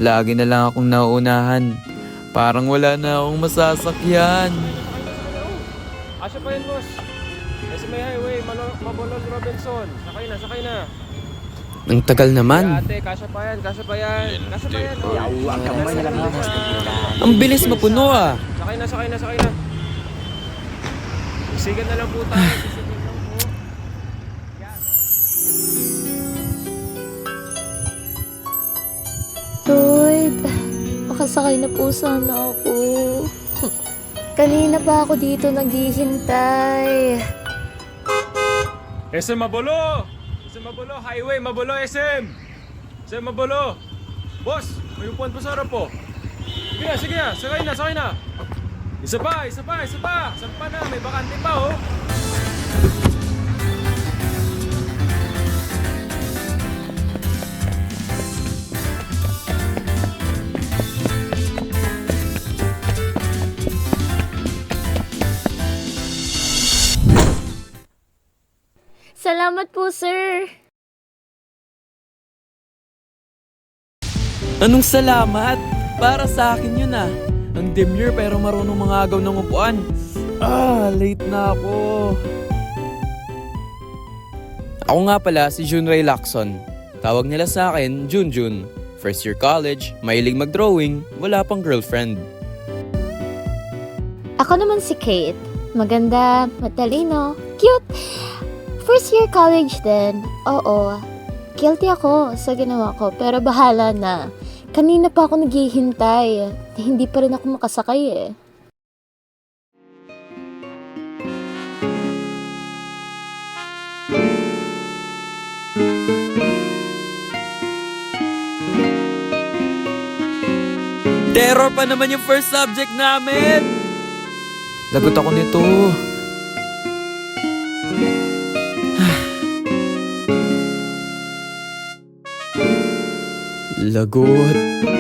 Lagi na lang akong nauunahan. Parang wala na akong masasakyan. Asya pa yan, boss. SMA Highway, Mabolol, Robinson. Sakay na, sakay na. Ang tagal Kaya naman. ate, kasya pa yan, kasya pa yan. Kasya pa yan. Oh. Yawang kamay na lang boss. Ang bilis mapuno ah. Sakay na, sakay na, sakay na. Isigan na lang po tayo. Isigan lang po. Lord, makasakay na po sana ako. Kanina pa ako dito naghihintay. SM Mabolo! SM Mabolo, highway, Mabolo, SM! SM Mabolo! Boss, may upuan pa sa harap po. Sige na, sakay na, sakay na. Isa pa, isa pa, isa pa. Saan pa na, may bakante pa oh. Salamat po, sir. Anong salamat? Para sa akin yun ah. Ang demure pero marunong mga agaw ng upuan. Late na ako. Ako nga pala si Junray Lacson. Tawag nila sa akin, Junjun. First year college, mahilig mag-drawing, wala pang girlfriend. Ako naman si Kate. Maganda, matalino, cute. First year college din. Oo. Guilty ako sa ginawa ko, pero bahala na. Kanina pa ako naghihintay. Hindi pa rin ako makasakay eh. Terror pa naman yung first subject namin! Lagot ako nito. Lagot.